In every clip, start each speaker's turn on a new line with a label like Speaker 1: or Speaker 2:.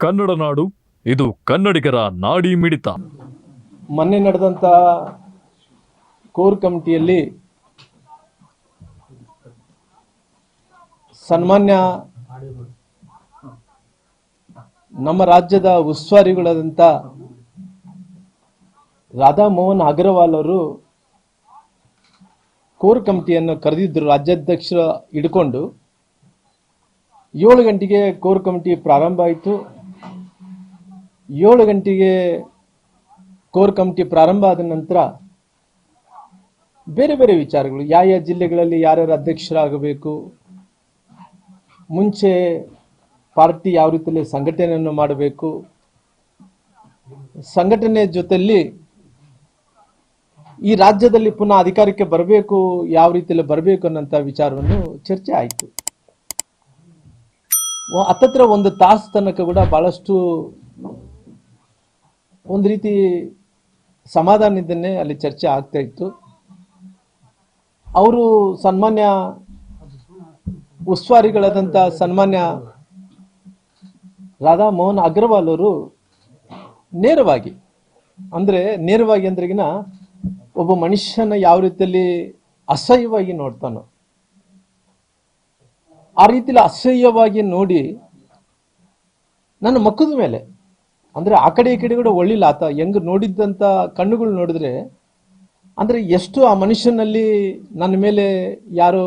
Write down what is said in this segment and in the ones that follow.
Speaker 1: ಕನ್ನಡ ನಾಡು, ಇದು ಕನ್ನಡಿಗರ ನಾಡಿ ಮಿಡಿತ.
Speaker 2: ಮೊನ್ನೆ ನಡೆದಂಥ ಕೋರ್ ಕಮಿಟಿಯಲ್ಲಿ ಸನ್ಮಾನ್ಯ ನಮ್ಮ ರಾಜ್ಯದ ಉಸ್ತುವಾರಿಗಳಾದಂಥ ರಾಧಾ ಮೋಹನ್ ಅಗ್ರವಾಲ್ ಅವರು ಕೋರ್ ಕಮಿಟಿಯನ್ನು ಕರೆದಿದ್ದರು. ರಾಜ್ಯಾಧ್ಯಕ್ಷರ ಹಿಡ್ಕೊಂಡು 7 ಗಂಟೆಗೆ ಕೋರ್ ಕಮಿಟಿ ಪ್ರಾರಂಭ ಆಯಿತು. 7 ಗಂಟೆಗೆ ಕೋರ್ ಕಮಿಟಿ ಪ್ರಾರಂಭ ಆದ ನಂತರ ಬೇರೆ ಬೇರೆ ವಿಚಾರಗಳು, ಯಾವ ಜಿಲ್ಲೆಗಳಲ್ಲಿ ಯಾರ್ಯಾರು ಅಧ್ಯಕ್ಷರಾಗಬೇಕು, ಮುಂಚೆ ಪಾರ್ಟಿ ಯಾವ ರೀತಿಯಲ್ಲಿ ಸಂಘಟನೆಯನ್ನು ಮಾಡಬೇಕು, ಸಂಘಟನೆ ಜೊತೆಯಲ್ಲಿ ಈ ರಾಜ್ಯದಲ್ಲಿ ಪುನಃ ಅಧಿಕಾರಕ್ಕೆ ಬರಬೇಕು, ಯಾವ ರೀತಿಯಲ್ಲಿ ಬರಬೇಕು ಅನ್ನೋಂಥ ವಿಚಾರವನ್ನು ಚರ್ಚೆ ಆಯಿತು. ಹತ್ತತ್ರ 1 ತಾಸು ತನಕ ಕೂಡ ಬಹಳಷ್ಟು ಒಂದು ರೀತಿ ಸಮಾಧಾನದಿಂದನೇ ಅಲ್ಲಿ ಚರ್ಚೆ ಆಗ್ತಾ ಇತ್ತು. ಅವರು ಸನ್ಮಾನ್ಯ ಉಸ್ತುವಾರಿಗಳಾದಂಥ ಸನ್ಮಾನ್ಯ ರಾಧಾ ಮೋಹನ್ ಅಗ್ರವಾಲ್ ಅವರು ನೇರವಾಗಿ ಅಂದ್ರೆಗಿನ ಒಬ್ಬ ಮನುಷ್ಯನ ಯಾವ ರೀತಿಯಲ್ಲಿ ಅಸಹ್ಯವಾಗಿ ನೋಡ್ತಾನೋ ಆ ರೀತಿಯಲ್ಲಿ ಅಸಹ್ಯವಾಗಿ ನೋಡಿ ನನ್ನ ಮುಖದ ಮೇಲೆ, ಅಂದ್ರೆ ಆ ಕಡೆ ಈ ಕಡೆ ಕೂಡ ಒಳ್ಳಿಲ್ಲ, ಆತ ಹೆಂಗ್ ನೋಡಿದ್ದಂತ ಕಣ್ಣುಗಳು ನೋಡಿದ್ರೆ ಅಂದ್ರೆ ಎಷ್ಟು ಆ ಮನುಷ್ಯನಲ್ಲಿ ನನ್ನ ಮೇಲೆ ಯಾರೋ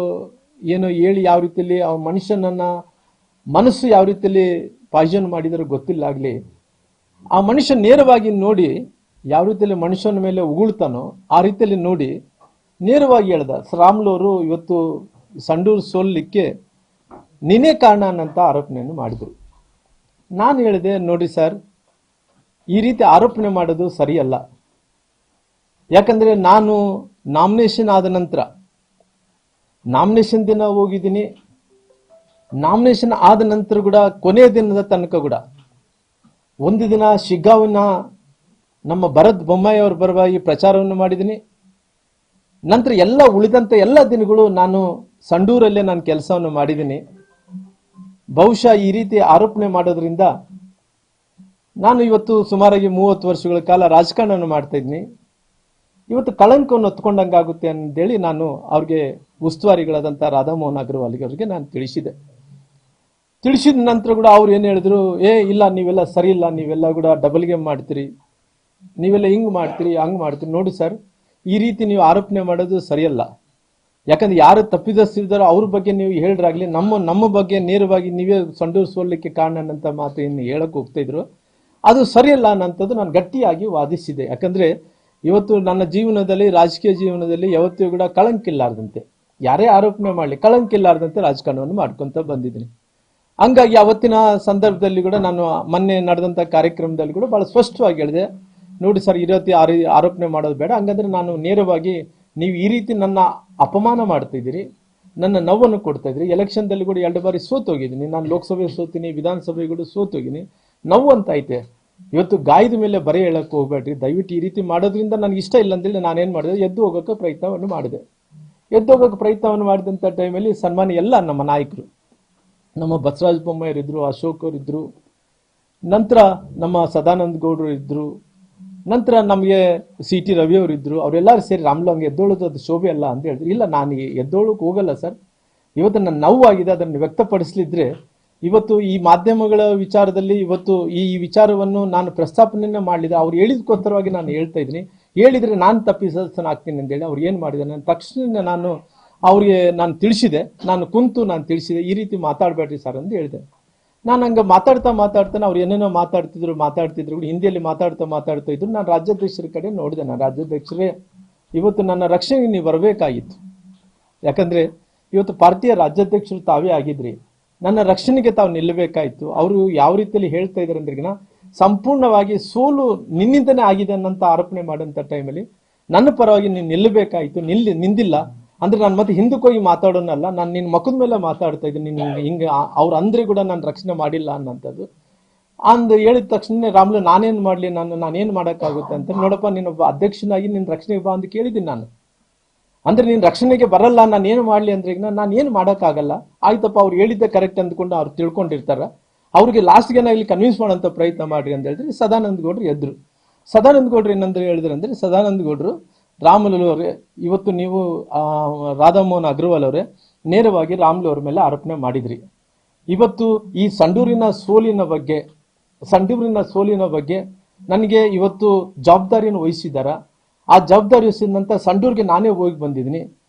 Speaker 2: ಏನೋ ಹೇಳಿ ಯಾವ ರೀತಿಯಲ್ಲಿ ಆ ಮನುಷ್ಯನನ್ನ ಮನಸ್ಸು ಯಾವ ರೀತಿಯಲ್ಲಿ ಪಾಯ್ಸನ್ ಮಾಡಿದರೂ ಗೊತ್ತಿಲ್ಲ ಆಗ್ಲಿ. ಆ ಮನುಷ್ಯ ನೇರವಾಗಿ ನೋಡಿ ಯಾವ ರೀತಿಯಲ್ಲಿ ಮನುಷ್ಯನ ಮೇಲೆ ಉಗುಳ್ತಾನೋ ಆ ರೀತಿಯಲ್ಲಿ ನೋಡಿ ನೇರವಾಗಿ ಹೇಳ್ದ, ರಾಮುಲು ಅವರು ಇವತ್ತು ಸಂಡೂರು ಸೋಲಿಕ್ಕೆ ನೀನೇ ಕಾರಣ ಅನ್ನಂತ ಆರೋಪಣೆಯನ್ನು ಮಾಡಿದ್ರು. ನಾನು ಹೇಳಿದೆ, ನೋಡಿ ಸರ್, ಈ ರೀತಿ ಆರೋಪಣೆ ಮಾಡೋದು ಸರಿಯಲ್ಲ. ಯಾಕಂದ್ರೆ ನಾನು ನಾಮಿನೇಷನ್ ಆದ ನಂತರ ನಾಮಿನೇಷನ್ ದಿನ ಹೋಗಿದ್ದೀನಿ, ನಾಮಿನೇಷನ್ ಆದ ನಂತರ ಕೂಡ ಕೊನೆಯ ದಿನದ ತನಕ ಕೂಡ ಒಂದು ದಿನ ಶಿಗ್ಗಾವಿನ ನಮ್ಮ ಭರತ್ ಬೊಮ್ಮಾಯಿ ಅವರ ಪರವಾಗಿ ಪ್ರಚಾರವನ್ನು ಮಾಡಿದ್ದೀನಿ. ನಂತರ ಎಲ್ಲ ಉಳಿದಂತ ಎಲ್ಲ ದಿನಗಳು ನಾನು ಸಂಡೂರಲ್ಲೇ ನಾನು ಕೆಲಸವನ್ನು ಮಾಡಿದ್ದೀನಿ. ಬಹುಶಃ ಈ ರೀತಿ ಆರೋಪಣೆ ಮಾಡೋದ್ರಿಂದ ನಾನು ಇವತ್ತು ಸುಮಾರಾಗಿ 30 ವರ್ಷಗಳ ಕಾಲ ರಾಜಕಾರಣವನ್ನು ಮಾಡ್ತಾ ಇದ್ದೀನಿ, ಇವತ್ತು ಕಳಂಕವನ್ನು ಹೊತ್ಕೊಂಡಂಗಾಗುತ್ತೆ ಅಂತೇಳಿ ನಾನು ಅವ್ರಿಗೆ ಉಸ್ತುವಾರಿಗಳಾದಂಥ ರಾಧಾ ಮೋಹನ್ ಅಗ್ರವಾಲ್ ಅವರಿಗೆ ನಾನು ತಿಳಿಸಿದ ನಂತರ ಕೂಡ ಅವ್ರು ಏನು ಹೇಳಿದ್ರು, ಇಲ್ಲ ನೀವೆಲ್ಲ ಸರಿ ಇಲ್ಲ, ನೀವೆಲ್ಲ ಕೂಡ ಡಬಲ್ ಗೇಮ್ ಮಾಡ್ತೀರಿ, ನೀವೆಲ್ಲ ಹಿಂಗ್ ಮಾಡ್ತೀರಿ ಹಂಗ್ ಮಾಡ್ತೀರಿ. ನೋಡಿ ಸರ್, ಈ ರೀತಿ ನೀವು ಆರೋಪಣೆ ಮಾಡೋದು ಸರಿಯಲ್ಲ. ಯಾಕಂದ್ರೆ ಯಾರು ತಪ್ಪಿದಸ್ತಿದ್ದಾರೋ ಅವ್ರ ಬಗ್ಗೆ ನೀವು ಹೇಳ್ರಾಗ್ಲಿ, ನಮ್ಮ ಬಗ್ಗೆ ನೇರವಾಗಿ ನೀವೇ ಸಂಡೂರು ಸೋಲಿಕ್ಕೆ ಕಾರಣ ಅನ್ನಂತ ಮಾತು ಏನು ಹೇಳಕ್ ಹೋಗ್ತಾ ಇದ್ರು, ಅದು ಸರಿಯಲ್ಲ ಅನ್ನೋಂಥದ್ದು ನಾನು ಗಟ್ಟಿಯಾಗಿ ವಾದಿಸಿದೆ. ಯಾಕಂದ್ರೆ ಇವತ್ತು ನನ್ನ ಜೀವನದಲ್ಲಿ, ರಾಜಕೀಯ ಜೀವನದಲ್ಲಿ ಯಾವತ್ತೂ ಕೂಡ ಕಳಂಕಿಲ್ಲಾರ್ದಂತೆ, ಯಾರೇ ಆರೋಪಣೆ ಮಾಡಲಿ ಕಳಂಕಿಲ್ಲಾರ್ದಂತೆ ರಾಜಕಾರಣವನ್ನು ಮಾಡ್ಕೊಂತ ಬಂದಿದ್ದೀನಿ. ಹಂಗಾಗಿ ಅವತ್ತಿನ ಸಂದರ್ಭದಲ್ಲಿ ಕೂಡ ನಾನು ಮೊನ್ನೆ ನಡೆದಂತ ಕಾರ್ಯಕ್ರಮದಲ್ಲಿ ಕೂಡ ಬಹಳ ಸ್ಪಷ್ಟವಾಗಿ ಹೇಳಿದೆ, ನೋಡಿ ಸರ್, ಈ ರೀತಿ ಆರೋಪಣೆ ಮಾಡೋದು ಬೇಡ. ಹಂಗಂದ್ರೆ ನಾನು ನೇರವಾಗಿ ನೀವು ಈ ರೀತಿ ನನ್ನ ಅಪಮಾನ ಮಾಡ್ತಾ ಇದ್ದೀರಿ, ನನ್ನ ನೋವನ್ನು ಕೊಡ್ತಾ ಇದ್ರಿ. ಎಲೆಕ್ಷನ್ದಲ್ಲಿ ಕೂಡ 2 ಬಾರಿ ಸೋತೋಗಿದ್ದೀನಿ ನಾನು, ಲೋಕಸಭೆ ಸೋತೀನಿ, ವಿಧಾನಸಭೆ ಕೂಡ ಸೋತೋಗಿನಿ. ನೋವು ಅಂತ ಐತೆ. ಇವತ್ತು ಗಾಯದ ಮೇಲೆ ಬರೆ ಹೇಳಕ್ ಹೋಗ್ಬೇಡ್ರಿ ದಯವಿಟ್ಟು. ಈ ರೀತಿ ಮಾಡೋದ್ರಿಂದ ನನಗೆ ಇಷ್ಟ ಇಲ್ಲ ಅಂತೇಳಿ ನಾನೇನ್ ಮಾಡಿದೆ, ಎದ್ದು ಹೋಗೋಕೆ ಪ್ರಯತ್ನವನ್ನು ಮಾಡಿದೆ. ಎದ್ದು ಹೋಗೋಕೆ ಪ್ರಯತ್ನವನ್ನು ಮಾಡಿದಂಥ ಟೈಮಲ್ಲಿ ಸನ್ಮಾನ್ಯ ಎಲ್ಲ ನಮ್ಮ ನಾಯಕರು, ನಮ್ಮ ಬಸವರಾಜ ಬೊಮ್ಮಾಯಿ ಇದ್ರು, ಅಶೋಕ್ ಅವರು ಇದ್ರು, ನಂತರ ನಮ್ಮ ಸದಾನಂದ ಗೌಡರು ಇದ್ರು, ನಂತರ ನಮಗೆ CT ರವಿ ಅವರು ಇದ್ರು. ಅವರೆಲ್ಲರೂ ಸೇರಿ ರಾಮುಲು ಹಂಗೆ ಎದ್ದೋಳೋದು ಅದು ಶೋಭೆ ಅಲ್ಲ ಅಂತ ಹೇಳಿದ್ರು. ಇಲ್ಲ, ನಾನು ಎದ್ದೋಳಕ್ಕೆ ಹೋಗಲ್ಲ ಸರ್, ಇವತ್ತು ನನ್ನ ನೋವಾಗಿದೆ, ಅದನ್ನು ವ್ಯಕ್ತಪಡಿಸಲಿದ್ರೆ ಇವತ್ತು ಈ ಮಾಧ್ಯಮಗಳ ವಿಚಾರದಲ್ಲಿ ಇವತ್ತು ಈ ವಿಚಾರವನ್ನು ನಾನು ಪ್ರಸ್ತಾಪನೆಯನ್ನ ಮಾಡಲಿದೆ. ಅವ್ರು ಹೇಳಿದಕ್ಕೋಸ್ಕರವಾಗಿ ನಾನು ಹೇಳ್ತಾ ಇದ್ದೀನಿ. ಹೇಳಿದ್ರೆ ನಾನು ತಪ್ಪಿಸಲಾಗ್ತೀನಿ ಅಂತೇಳಿ ಅವ್ರು ಏನು ಮಾಡಿದ್ದಾರೆ, ನಾನು ತಕ್ಷಣ ನಾನು ಅವ್ರಿಗೆ ನಾನು ತಿಳಿಸಿದೆ, ನಾನು ತಿಳಿಸಿದೆ, ಈ ರೀತಿ ಮಾತಾಡಬೇಡ್ರಿ ಸರ್ ಅಂತ ಹೇಳಿದೆ. ನಾನು ಹಂಗೆ ಮಾತಾಡ್ತಾನೆ ಅವ್ರು ಏನೇನೋ ಮಾತಾಡ್ತಿದ್ರು ಹಿಂದಿಯಲ್ಲಿ ಮಾತಾಡ್ತಾ ಇದ್ರು. ನಾನು ರಾಜ್ಯಾಧ್ಯಕ್ಷರ ಕಡೆ ನೋಡಿದೆ, ನಾನು ರಾಜ್ಯಾಧ್ಯಕ್ಷರೇ ಇವತ್ತು ನನ್ನ ರಕ್ಷಣೆಗೆ ನೀವು ಬರಬೇಕಾಗಿತ್ತು. ಯಾಕಂದ್ರೆ ಇವತ್ತು ಪಾರ್ಟಿಯ ರಾಜ್ಯಾಧ್ಯಕ್ಷರು ತಾವೇ ಆಗಿದ್ರಿ, ನನ್ನ ರಕ್ಷಣೆಗೆ ತಾವು ನಿಲ್ಲಬೇಕಾಯ್ತು. ಅವರು ಯಾವ ರೀತಿಯಲ್ಲಿ ಹೇಳ್ತಾ ಇದ್ದಾರೆ ಅಂದ್ರೆ, ಸಂಪೂರ್ಣವಾಗಿ ಸೋಲು ನಿನ್ನಿಂದನೇ ಆಗಿದೆ ಅನ್ನಂತ ಆರೋಪಣೆ ಮಾಡೋಂಥ ಟೈಮಲ್ಲಿ ನನ್ನ ಪರವಾಗಿ ನೀನು ನಿಲ್ಲಬೇಕಾಯ್ತು, ನಿಂದಿಲ್ಲ ಅಂದ್ರೆ ನಾನು ಮತ್ತೆ ಹಿಂದಕ್ಕೆ ಹೋಗಿ ಮಾತಾಡೋನಲ್ಲ, ನಾನು ನಿನ್ನ ಮುಖದ ಮೇಲೆ ಮಾತಾಡ್ತಾ ಇದ್ದೀನಿ. ಹಿಂಗೆ ಅವ್ರು ಅಂದ್ರೆ ಕೂಡ ನಾನು ರಕ್ಷಣೆ ಮಾಡಿಲ್ಲ ಅನ್ನೋಂಥದ್ದು ಹೇಳಿದ ತಕ್ಷಣ ರಾಮುಲು ನಾನೇನು ಮಾಡಲಿ, ನಾನೇನು ಮಾಡೋಕ್ಕಾಗುತ್ತೆ ಅಂತ. ನೋಡಪ್ಪ, ನೀನೊಬ್ಬ ಅಧ್ಯಕ್ಷನಾಗಿ ನಿನ್ನ ರಕ್ಷಣೆಗೆ ಬಾ ಅಂತ ಕೇಳಿದ್ದೀನಿ ನಾನು. ಅಂದ್ರೆ ನೀನ್ ರಕ್ಷಣೆಗೆ ಬರಲ್ಲ, ನಾನು ಏನು ಮಾಡ್ಲಿ ಅಂದ್ರೆ ಈಗ ನಾನು ಏನು ಮಾಡೋಕ್ಕಾಗಲ್ಲ. ಆಯ್ತಪ್ಪ, ಅವ್ರು ಹೇಳಿದ್ದೆ ಕರೆಕ್ಟ್ ಅಂದ್ಕೊಂಡು ಅವ್ರು ತಿಳ್ಕೊಂಡಿರ್ತಾರ. ಅವ್ರಿಗೆ ಲಾಸ್ಟ್ಗೆ ಏನಾಗಲಿ ಕನ್ವಿನ್ಸ್ ಮಾಡೋಂಥ ಪ್ರಯತ್ನ ಮಾಡ್ರಿ ಅಂತ ಹೇಳಿದ್ರೆ ಸದಾನಂದ ಗೌಡರು ಎದ್ರು. ಸದಾನಂದ ಗೌಡರು ಏನಂದ್ರೆ ಹೇಳಿದ್ರು ಅಂದರೆ, ಸದಾನಂದ ಗೌಡರು ರಾಮುಲು ಅವರೇ, ಇವತ್ತು ನೀವು ರಾಧಾಮೋಹನ್ ಅಗ್ರವಾಲ್ ಅವರೇ ನೇರವಾಗಿ ರಾಮುಲು ಅವ್ರ ಮೇಲೆ ಆರೋಪಣೆ ಮಾಡಿದ್ರಿ. ಇವತ್ತು ಈ ಸಂಡೂರಿನ ಸೋಲಿನ ಬಗ್ಗೆ ನನಗೆ ಇವತ್ತು ಜವಾಬ್ದಾರಿಯನ್ನು ವಹಿಸಿದ್ದಾರ. ಆ ಜವಾಬ್ದಾರಿ ವಹಿಸಿದ ಸಂಡೂರಿಗೆ ನಾನೇ ಹೋಗಿ ಬಂದಿದ್ದೀನಿ.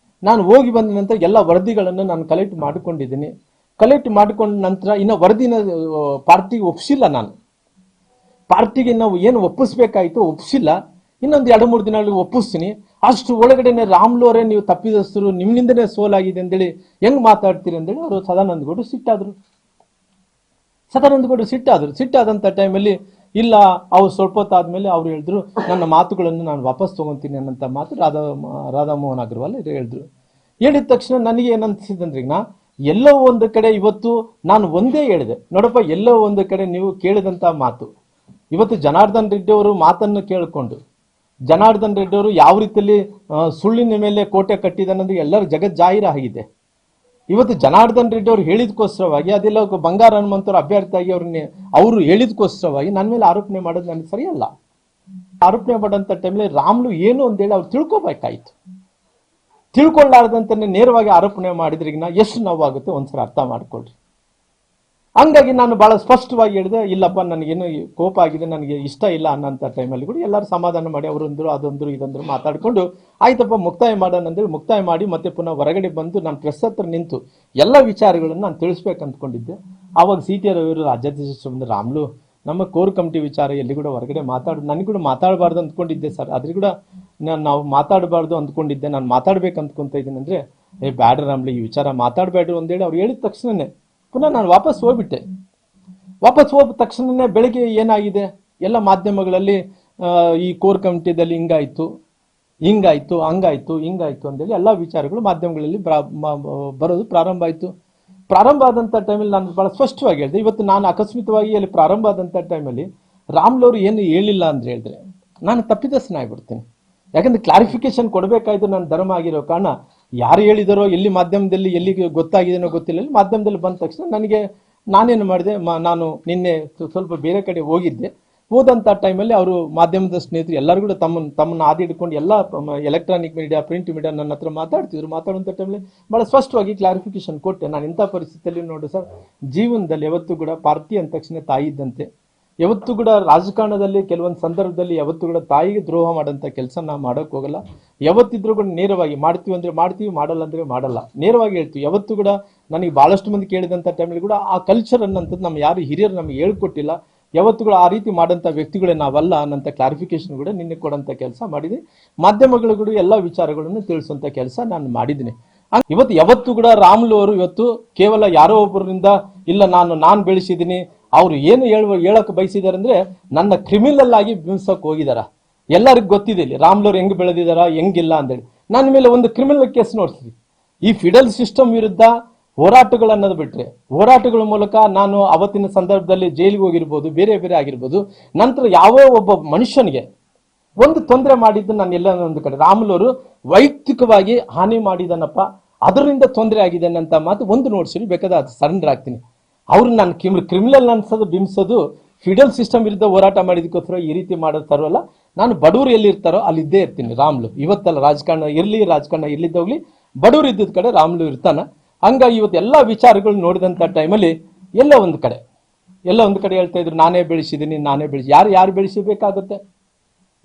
Speaker 2: ನಾನು ಹೋಗಿ ಬಂದ ನಂತರ ಎಲ್ಲ ವರದಿಗಳನ್ನು ನಾನು ಕಲೆಕ್ಟ್ ಮಾಡಿಕೊಂಡಿದ್ದೀನಿ. ಕಲೆಕ್ಟ್ ಮಾಡಿಕೊಂಡ ನಂತರ ಇನ್ನು ವರದಿನ ಪಾರ್ಟಿಗೆ ಒಪ್ಪಿಸಿಲ್ಲ. ನಾನು ಪಾರ್ಟಿಗೆ ನಾವು ಏನು ಒಪ್ಪಿಸ್ಬೇಕಾಯ್ತು ಒಪ್ಪಿಸಿಲ್ಲ. ಇನ್ನೊಂದು 2-3 ದಿನಗಳಲ್ಲಿ ಒಪ್ಪಿಸ್ತೀನಿ. ಅಷ್ಟು ಒಳಗಡೆನೆ ರಾಮುಲು ಅವರೇ ನೀವು ತಪ್ಪಿದಸ್ತರು, ನಿಮ್ಮಿಂದನೇ ಸೋಲಾಗಿದೆ ಅಂತೇಳಿ ಹೆಂಗ್ ಮಾತಾಡ್ತೀರಿ ಅಂತೇಳಿ ಅವರು ಸದಾನಂದ ಗೌಡರು ಸಿಟ್ಟಾದ್ರು. ಸಿಟ್ಟಾದಂಥ ಟೈಮಲ್ಲಿ ಇಲ್ಲ, ಅವ್ರು ಸ್ವಲ್ಪ ಹೊತ್ತಾದ್ಮೇಲೆ ಅವ್ರು ಹೇಳಿದ್ರು, ನನ್ನ ಮಾತುಗಳನ್ನು ನಾನು ವಾಪಸ್ ತಗೊಂತೀನಿ ಅನ್ನೋಂಥ ಮಾತು ರಾಧಾಮೋಹನ್ ಅಗ್ರವಾಲ್ ಹೇಳಿದ್ರು. ಹೇಳಿದ ತಕ್ಷಣ ನನಗೆ ಏನನ್ಸಿದಂದ್ರೆ, ಎಲ್ಲೋ ಒಂದು ಕಡೆ ಇವತ್ತು ನಾನು ಒಂದೇ ಹೇಳಿದೆ ನೋಡಪ್ಪ, ಎಲ್ಲೋ ಒಂದು ಕಡೆ ನೀವು ಕೇಳಿದಂಥ ಮಾತು ಇವತ್ತು ಜನಾರ್ದನ್ ರೆಡ್ಡಿ ಅವರು ಮಾತನ್ನು ಕೇಳಿಕೊಂಡು ಜನಾರ್ದನ್ ರೆಡ್ಡಿ ಅವರು ಯಾವ ರೀತಿಯಲ್ಲಿ ಸುಳ್ಳಿನ ಮೇಲೆ ಕೋಟೆ ಕಟ್ಟಿದನ್ನೋದು ಎಲ್ಲರ ಜಗಜ್ಜಾಹಿರ ಆಗಿದೆ. ಇವತ್ತು ಜನಾರ್ದನ್ ರೆಡ್ಡಿ ಅವರು ಹೇಳಿದಕ್ಕೋಸ್ಕರವಾಗಿ ಅದೆಲ್ಲ ಬಂಗಾರ ಹನುಮಂತವ್ರ ಅಭ್ಯರ್ಥಿಯಾಗಿ ಅವರು ಹೇಳಿದಕ್ಕೋಸ್ಕರವಾಗಿ ನನ್ನ ಮೇಲೆ ಆರೋಪಣೆ ಮಾಡೋದು ನನಗೆ ಸರಿಯಲ್ಲ. ಆರೋಪಣೆ ಮಾಡೋಂಥ ಟೈಮಲ್ಲಿ ರಾಮುಲು ಏನು ಅಂತೇಳಿ ಅವ್ರು ತಿಳ್ಕೊಬೇಕಾಯ್ತು. ತಿಳ್ಕೊಳ್ಳಾರ್ದಂತಾನೆ ನೇರವಾಗಿ ಆರೋಪಣೆ ಮಾಡಿದ್ರಿಗಿನ ಎಷ್ಟು ನೋವಾಗುತ್ತೆ ಒಂದ್ಸಲ ಅರ್ಥ ಮಾಡ್ಕೊಳ್ರಿ. ಹಂಗಾಗಿ ನಾನು ಬಹಳ ಸ್ಪಷ್ಟವಾಗಿ ಹೇಳಿದೆ, ಇಲ್ಲಪ್ಪ ನನಗೇನು ಕೋಪ ಆಗಿದೆ, ನನಗೆ ಇಷ್ಟ ಇಲ್ಲ ಅನ್ನೋಂಥ ಟೈಮಲ್ಲಿ ಕೂಡ ಎಲ್ಲರೂ ಸಮಾಧಾನ ಮಾಡಿ ಅವರೊಂದ್ರು ಅದೊಂದ್ರು ಇದೊಂದ್ರು ಮಾತಾಡ್ಕೊಂಡು ಆಯ್ತಪ್ಪ ಮುಕ್ತಾಯ ಮಾಡೋಣ ಅಂತೇಳಿ ಮುಕ್ತಾಯ ಮಾಡಿ ಮತ್ತೆ ಪುನಃ ಹೊರಗಡೆ ಬಂದು ನಾನು ಪ್ರೆಸ್ ಹತ್ರ ನಿಂತು ಎಲ್ಲ ವಿಚಾರಗಳನ್ನು ನಾನು ತಿಳಿಸ್ಬೇಕು ಅಂದ್ಕೊಂಡಿದ್ದೆ. ಆವಾಗ CTR ಅವರು ರಾಜ್ಯಾಧ್ಯಕ್ಷ ಬಂದು, ರಾಮುಲು ನಮ್ಮ ಕೋರ್ ಕಮಿಟಿ ವಿಚಾರ ಎಲ್ಲಿ ಕೂಡ ಹೊರಗಡೆ ನನಗೆ ಕೂಡ ಮಾತಾಡಬಾರ್ದು ಅಂದ್ಕೊಂಡಿದ್ದೆ ಸರ್, ಆದ್ರೆ ಕೂಡ ನಾವು ಮಾತಾಡಬಾರ್ದು ಅಂದ್ಕೊಂಡಿದ್ದೆ, ನಾನು ಮಾತಾಡ್ಬೇಕು ಅಂದ್ಕೊಂತ ಇದ್ದೀನಿ ಅಂದ್ರೆ, ಬ್ಯಾಡ ರಾಮುಲು ಈ ವಿಚಾರ ಮಾತಾಡಬೇಡ್ರು ಅಂತೇಳಿ ಅವ್ರು ಹೇಳಿದ ತಕ್ಷಣನೇ ಪುನಃ ನಾನು ವಾಪಸ್ ಹೋಗ್ಬಿಟ್ಟೆ. ವಾಪಸ್ ಹೋದ ತಕ್ಷಣನೇ ಬೆಳಗ್ಗೆ ಏನಾಗಿದೆ ಎಲ್ಲ ಮಾಧ್ಯಮಗಳಲ್ಲಿ ಈ ಕೋರ್ ಕಮಿಟಿದಲ್ಲಿ ಹಿಂಗಾಯ್ತು ಹಂಗಾಯ್ತು ಅಂತೇಳಿ ಎಲ್ಲ ವಿಚಾರಗಳು ಮಾಧ್ಯಮಗಳಲ್ಲಿ ಬರೋದು ಪ್ರಾರಂಭ ಆಯಿತು. ಪ್ರಾರಂಭ ಆದಂಥ ಟೈಮಲ್ಲಿ ನಾನು ಬಹಳ ಸ್ಪಷ್ಟವಾಗಿ ಹೇಳಿದೆ. ಇವತ್ತು ನಾನು ಅಕಸ್ಮಿತವಾಗಿ ಅಲ್ಲಿ ಪ್ರಾರಂಭ ಆದಂಥ ಟೈಮಲ್ಲಿ ರಾಮುಲು ಅವರು ಏನು ಹೇಳಿಲ್ಲ ಅಂತ ಹೇಳಿದ್ರೆ ನಾನು ತಪ್ಪಿತಸ್ಥನಾಗ್ಬಿಡ್ತೀನಿ. ಯಾಕಂದ್ರೆ ಕ್ಲಾರಿಫಿಕೇಶನ್ ಕೊಡಬೇಕಾಯ್ತು ನನ್ನ ಧರ್ಮ ಆಗಿರೋ ಕಾರಣ. ಯಾರು ಹೇಳಿದಾರೋ ಎಲ್ಲಿ ಮಾಧ್ಯಮದಲ್ಲಿ ಎಲ್ಲಿ ಗೊತ್ತಾಗಿದೆನೋ ಗೊತ್ತಿಲ್ಲ, ಮಾಧ್ಯಮದಲ್ಲಿ ಬಂದ ತಕ್ಷಣ ನಾನೇನು ಮಾಡಿದೆ, ನಾನು ನಿನ್ನೆ ಸ್ವಲ್ಪ ಬೇರೆ ಕಡೆ ಹೋದಂಥ ಟೈಮಲ್ಲಿ ಅವರು ಮಾಧ್ಯಮದ ಸ್ನೇಹಿತರು ಎಲ್ಲರೂ ಕೂಡ ತಮ್ಮನ್ನು ಆದಿ ಹಿಡ್ಕೊಂಡು ಎಲ್ಲ ಎಲೆಕ್ಟ್ರಾನಿಕ್ ಮೀಡಿಯಾ ಪ್ರಿಂಟ್ ಮೀಡಿಯಾ ನನ್ನ ಹತ್ರ ಮಾತಾಡುವಂಥ ಟೈಮಲ್ಲಿ ಭಾಳ ಸ್ಪಷ್ಟವಾಗಿ ಕ್ಲಾರಿಫಿಕೇಶನ್ ಕೊಟ್ಟೆ. ನಾನು ಇಂಥ ಪರಿಸ್ಥಿತಿಯಲ್ಲಿ ನೋಡಿ ಸರ್, ಜೀವನದಲ್ಲಿ ಯಾವತ್ತೂ ಕೂಡ ಪಾರ್ಟಿ ಅಂದ ತಕ್ಷಣ ತಾಯಿ ಇದ್ದಂತೆ. ಯಾವತ್ತೂ ಕೂಡ ರಾಜಕಾರಣದಲ್ಲಿ ಕೆಲವೊಂದು ಸಂದರ್ಭದಲ್ಲಿ ಯಾವತ್ತೂ ಕೂಡ ತಾಯಿಗೆ ದ್ರೋಹ ಮಾಡೋಂಥ ಕೆಲಸ ನಾವು ಮಾಡೋಕೆ ಹೋಗಲ್ಲ. ಯಾವತ್ತಿದ್ರೂ ಕೂಡ ನೇರವಾಗಿ ಮಾಡ್ತೀವಿ ಅಂದರೆ ಮಾಡ್ತೀವಿ, ಮಾಡಲ್ಲ ಅಂದರೆ ಮಾಡಲ್ಲ, ನೇರವಾಗಿ ಹೇಳ್ತೀವಿ. ಯಾವತ್ತೂ ಕೂಡ ನನಗೆ ಭಾಳಷ್ಟು ಮಂದಿ ಕೇಳಿದಂಥ ಟೈಮಲ್ಲಿ ಕೂಡ ಆ ಕಲ್ಚರ್ ಅನ್ನೋಂಥದ್ದು ನಮ್ಮ ಯಾರು ಹಿರಿಯರು ನಮಗೆ ಹೇಳ್ಕೊಟ್ಟಿಲ್ಲ. ಯಾವತ್ತೂ ಕೂಡ ಆ ರೀತಿ ಮಾಡೋಂಥ ವ್ಯಕ್ತಿಗಳೇ ನಾವಲ್ಲ ಅನ್ನೋಂಥ ಕ್ಲಾರಿಫಿಕೇಶನ್ ಕೂಡ ನಿನ್ನೆ ಕೊಡೋಂಥ ಕೆಲಸ ಮಾಡಿದೆ. ಮಾಧ್ಯಮಗಳು ಕೂಡ ಎಲ್ಲ ವಿಚಾರಗಳನ್ನು ತಿಳಿಸುವಂಥ ಕೆಲಸ ನಾನು ಮಾಡಿದ್ದೀನಿ. ಯಾವತ್ತೂ ಕೂಡ ರಾಮುಲು ಅವರು ಇವತ್ತು ಕೇವಲ ಯಾರೋ ಒಬ್ಬರಿಂದ ಇಲ್ಲ ನಾನು ಬೆಳೆಸಿದ್ದೀನಿ, ಅವ್ರು ಏನು ಹೇಳಕ್ ಬಯಸಿದಾರೆ ಅಂದ್ರೆ ನನ್ನ ಕ್ರಿಮಿನಲ್ ಆಗಿ ಬಿಂಬಿಸಕ್ ಹೋಗಿದಾರ. ಎಲ್ಲರಿಗೂ ಗೊತ್ತಿದೆ ಇಲ್ಲಿ ರಾಮುಲು ಅವ್ರು ಹೆಂಗ್ ಬೆಳೆದಿದಾರ ಹೆಂಗಿಲ್ಲ ಅಂತೇಳಿ. ನನ್ನ ಮೇಲೆ ಒಂದು ಕ್ರಿಮಿನಲ್ ಕೇಸ್ ನೋಡ್ತೀವಿ. ಈ ಫಿಡಲ್ ಸಿಸ್ಟಮ್ ವಿರುದ್ಧ ಹೋರಾಟಗಳು ಅನ್ನೋದು ಬಿಟ್ರೆ, ಹೋರಾಟಗಳ ಮೂಲಕ ನಾನು ಅವತ್ತಿನ ಸಂದರ್ಭದಲ್ಲಿ ಜೈಲಿಗೆ ಹೋಗಿರ್ಬೋದು, ಬೇರೆ ಆಗಿರ್ಬೋದು. ನಂತರ ಯಾವ ಒಬ್ಬ ಮನುಷ್ಯನಿಗೆ ಒಂದು ತೊಂದರೆ ಮಾಡಿದ್ದು ನಾನು ಎಲ್ಲ ಒಂದು ಕಡೆ ರಾಮುಲು ಅವರು ವೈಯಕ್ತಿಕವಾಗಿ ಹಾನಿ ಮಾಡಿದನಪ್ಪ, ಅದರಿಂದ ತೊಂದರೆ ಆಗಿದೆ ಅನ್ನಂತ ಮಾತು ಒಂದು ನೋಡ್ಸಿರಿ, ಬೇಕಾದ್ರೆ ಅದು ಸರೆಂಡರ್ ಆಗ್ತೀನಿ. ಅವ್ರು ನಾನು ಕ್ರಿಮಿನಲ್ ಅನ್ಸೋದು ಬಿಂಬಿಸೋದು ಫಿಡಲ್ ಸಿಸ್ಟಮ್ ವಿರುದ್ಧ ಹೋರಾಟ ಮಾಡಿದಕ್ಕೋಸ್ಕರ ಈ ರೀತಿ ಮಾಡೋತಾರಲ್ಲ, ನಾನು ಬಡವರು ಎಲ್ಲಿರ್ತಾರೋ ಅಲ್ಲಿ ಇದ್ದೇ ಇರ್ತೀನಿ. ರಾಮುಲು ಇವತ್ತಲ್ಲ, ರಾಜಕಾರಣ ಇರ್ಲಿದ್ದೋಗ್ಲಿ, ಬಡವರು ಇದ್ದಿದ್ದ ಕಡೆ ರಾಮುಲು ಇರ್ತಾನ. ಹಂಗಾಗಿ ಇವತ್ತು ಎಲ್ಲ ವಿಚಾರಗಳು ನೋಡಿದಂಥ ಟೈಮಲ್ಲಿ ಎಲ್ಲ ಒಂದು ಕಡೆ ಹೇಳ್ತಾ ಇದ್ರು ನಾನೇ ಬೆಳೆಸಿದ್ದೀನಿ. ಯಾರು ಬೆಳೆಸಬೇಕಾಗುತ್ತೆ?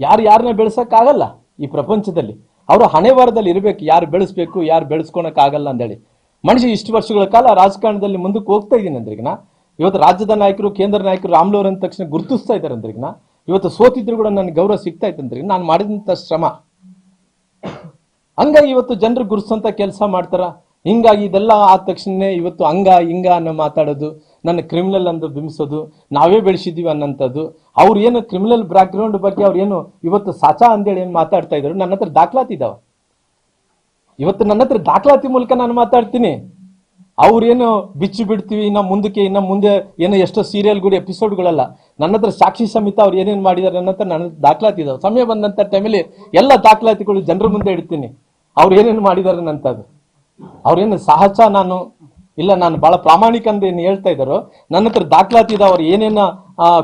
Speaker 2: ಯಾರನ್ನ ಬೆಳೆಸೋಕ್ಕಾಗಲ್ಲ ಈ ಪ್ರಪಂಚದಲ್ಲಿ. ಅವರು ಹಣೆ ಬಾರದಲ್ಲಿ ಇರಬೇಕು, ಯಾರು ಬೆಳೆಸ್ಬೇಕು ಯಾರು ಬೆಳೆಸ್ಕೊಳಕ್ಕಾಗಲ್ಲ ಅಂತೇಳಿ. ಮನುಷ್ಯ ಇಷ್ಟು ವರ್ಷಗಳ ಕಾಲ ರಾಜಕಾರಣದಲ್ಲಿ ಮುಂದಕ್ಕೆ ಹೋಗ್ತಾ ಇದ್ದೀನಿ ಅಂದ್ರಿಗಿನ ಇವತ್ತು ರಾಜ್ಯದ ನಾಯಕರು, ಕೇಂದ್ರ ನಾಯಕರು ರಾಮುಲು ಅವರ ತಕ್ಷಣ ಗುರುತಿಸ್ತಾ ಇದ್ದಾರೆ ಅಂದ್ರಿಗಿನ ಇವತ್ತು ಸೋತಿದ್ರು ಕೂಡ ನನಗೆ ಗೌರವ ಸಿಗ್ತಾ ಇತ್ತು ಅಂದ್ರೆ ನಾನು ಮಾಡಿದಂಥ ಶ್ರಮ. ಹಂಗಾಗಿ ಇವತ್ತು ಜನರು ಗುರುತಿಸಂತ ಕೆಲಸ ಮಾಡ್ತಾರ. ಹಿಂಗಾಗಿ ಇದೆಲ್ಲ ಆದ ತಕ್ಷಣ ಇವತ್ತು ಹಿಂಗ ಅನ್ನೋ ಮಾತಾಡೋದು, ನನ್ನ ಕ್ರಿಮಿನಲ್ ಅಂತ ಬಿಂಬಿಸೋದು, ನಾವೇ ಬೆಳೆಸಿದೀವಿ ಅನ್ನೋಂಥದ್ದು. ಅವ್ರು ಏನು ಕ್ರಿಮಿನಲ್ ಬ್ಯಾಕ್ ಗ್ರೌಂಡ್ ಬಗ್ಗೆ ಅವ್ರು ಏನು ಇವತ್ತು ಸಾಚಾ ಅಂತೇಳಿ ಏನು ಮಾತಾಡ್ತಾ ಇದ್ರು, ನನ್ನ ಹತ್ರ ದಾಖಲಾತಿ ಇದಾವ. ಇವತ್ತು ನನ್ನ ಹತ್ರ ದಾಖಲಾತಿ ಮೂಲಕ ನಾನು ಮಾತಾಡ್ತೀನಿ. ಅವ್ರೇನು ಬಿಚ್ಚು ಬಿಡ್ತೀವಿ ಇನ್ನ ಮುಂದೆ ಏನೋ ಎಷ್ಟೋ ಸೀರಿಯಲ್ಗಳು ಎಪಿಸೋಡ್ಗಳಲ್ಲ, ನನ್ನ ಹತ್ರ ಸಾಕ್ಷಿ ಸಮೇತ ಅವ್ರು ಏನೇನು ಮಾಡಿದಾರೆ ಅನ್ನೋ ನನ್ನ ದಾಖಲಾತಿ ಇದಾವೆ. ಸಮಯ ಬಂದಂತ ಟೈಮಲ್ಲಿ ಎಲ್ಲ ದಾಖಲಾತಿಗಳು ಜನರ ಮುಂದೆ ಇಡ್ತೀನಿ, ಅವ್ರು ಏನೇನು ಮಾಡಿದಾರೆ ಅನ್ನಂಥದ್ದು. ಅವ್ರೇನು ಸಹಜ ನಾನು ಇಲ್ಲ ನಾನು ಬಹಳ ಪ್ರಾಮಾಣಿಕ ಅಂತ ಏನು ಹೇಳ್ತಾ ಇದ್ದಾರೋ, ನನ್ನ ಹತ್ರ ದಾಖಲಾತಿ ಇದಾವೆ. ಅವ್ರು ಏನೇನ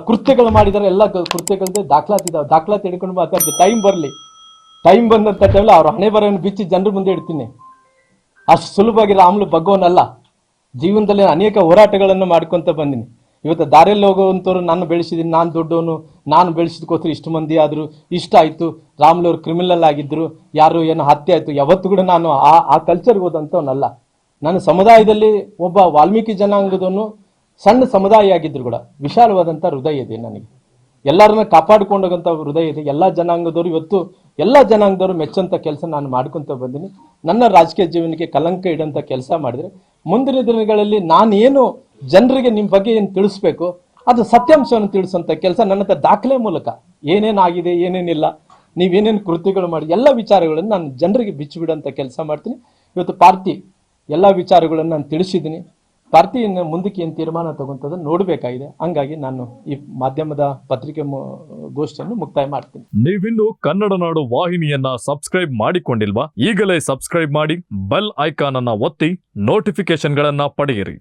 Speaker 2: ಕೃತ್ಯಗಳು ಮಾಡಿದಾರೆ ಎಲ್ಲ ಕೃತ್ಯಗಳದ್ದು ದಾಖಲಾತಿ ಇದಾವೆ. ದಾಖಲಾತಿ ಹಿಡ್ಕೊಂಡು ಮಾತಾಡ್ತೀನಿ. ಟೈಮ್ ಬರಲಿ, ಟೈಮ್ ಬಂದಂತ ಟೈಮಲ್ಲಿ ಅವ್ರ ಹಣೆ ಬರೋನ್ನು ಬಿಚ್ಚಿ ಜನರ ಮುಂದೆ ಇಡ್ತೀನಿ. ಅಷ್ಟು ಸುಲಭವಾಗಿ ರಾಮುಲು ಬಗ್ಗೋನಲ್ಲ. ಜೀವನದಲ್ಲಿ ಅನೇಕ ಹೋರಾಟಗಳನ್ನು ಮಾಡ್ಕೊಂತ ಬಂದಿನಿ. ಇವತ್ತು ದಾರಿಯಲ್ಲಿ ಹೋಗುವಂಥವ್ರು ನಾನು ಬೆಳೆಸಿದ್ದೀನಿ, ನಾನು ದೊಡ್ಡವನು, ನಾನು ಬೆಳೆಸಿದ್ಕೋಸ್ಕರ ಇಷ್ಟು ಮಂದಿ ಆದರು, ಇಷ್ಟ ಆಯಿತು. ರಾಮುಲು ಅವರು ಕ್ರಿಮಿನಲ್ ಆಗಿದ್ದರು, ಯಾರು ಏನೋ ಹತ್ಯೆ ಆಯಿತು, ಯಾವತ್ತೂ ಕೂಡ ನಾನು ಆ ಕಲ್ಚರ್ಗೆ ಹೋದಂಥವನಲ್ಲ. ನನ್ನ ಸಮುದಾಯದಲ್ಲಿ ಒಬ್ಬ ವಾಲ್ಮೀಕಿ ಜನಾಂಗದವನು ಸಣ್ಣ ಸಮುದಾಯ ಆಗಿದ್ರು ಕೂಡ ವಿಶಾಲವಾದಂಥ ಹೃದಯ ಇದೆ ನನಗೆ. ಎಲ್ಲರನ್ನ ಕಾಪಾಡಿಕೊಂಡೋಗಂಥ ಹೃದಯ ಇದೆ. ಎಲ್ಲ ಜನಾಂಗದವರು ಇವತ್ತು ಎಲ್ಲ ಜನಾಂಗದವರು ಮೆಚ್ಚಂಥ ಕೆಲಸ ನಾನು ಮಾಡ್ಕೊತ ಬಂದೀನಿ. ನನ್ನ ರಾಜಕೀಯ ಜೀವನಕ್ಕೆ ಕಲಂಕ ಇಡೋಂಥ ಕೆಲಸ ಮಾಡಿದ್ರೆ ಮುಂದಿನ ದಿನಗಳಲ್ಲಿ ನಾನೇನು ಜನರಿಗೆ ನಿಮ್ಮ ಬಗ್ಗೆ ಏನು ತಿಳಿಸ್ಬೇಕು ಅದು ಸತ್ಯಾಂಶವನ್ನು ತಿಳಿಸುವಂಥ ಕೆಲಸ ನನ್ನ ಹತ್ರ ದಾಖಲೆ ಮೂಲಕ ಏನೇನಾಗಿದೆ, ಏನೇನಿಲ್ಲ, ನೀವೇನೇನು ಕೃತ್ಯಗಳು ಮಾಡಿ ಎಲ್ಲ ವಿಚಾರಗಳನ್ನು ನಾನು ಜನರಿಗೆ ಬಿಚ್ಚಿಬಿಡೋಂಥ ಕೆಲಸ ಮಾಡ್ತೀನಿ. ಇವತ್ತು ಪಾರ್ಟಿ ಎಲ್ಲ ವಿಚಾರಗಳನ್ನು ನಾನು ತಿಳಿಸಿದ್ದೀನಿ. ಪಾರ್ಟಿಯನ್ನು ಮುಂದಕ್ಕೆ ಏನು ತೀರ್ಮಾನ ತಗೊಂತದ ನೋಡಬೇಕಾಗಿದೆ. ಹಂಗಾಗಿ ನಾನು ಈ ಮಾಧ್ಯಮದ ಪತ್ರಿಕೆ ಗೋಷ್ಠಿಯನ್ನು ಮುಕ್ತಾಯ ಮಾಡ್ತೀನಿ.
Speaker 1: ನೀವಿನ್ನು ಕನ್ನಡ ನಾಡು ವಾಹಿನಿಯನ್ನ ಸಬ್ಸ್ಕ್ರೈಬ್ ಮಾಡಿಕೊಂಡಿಲ್ವಾ? ಈಗಲೇ ಸಬ್ಸ್ಕ್ರೈಬ್ ಮಾಡಿ, ಬೆಲ್ ಐಕಾನ್ ಅನ್ನ ಒತ್ತಿ ನೋಟಿಫಿಕೇಶನ್ಗಳನ್ನ ಪಡೆಯಿರಿ.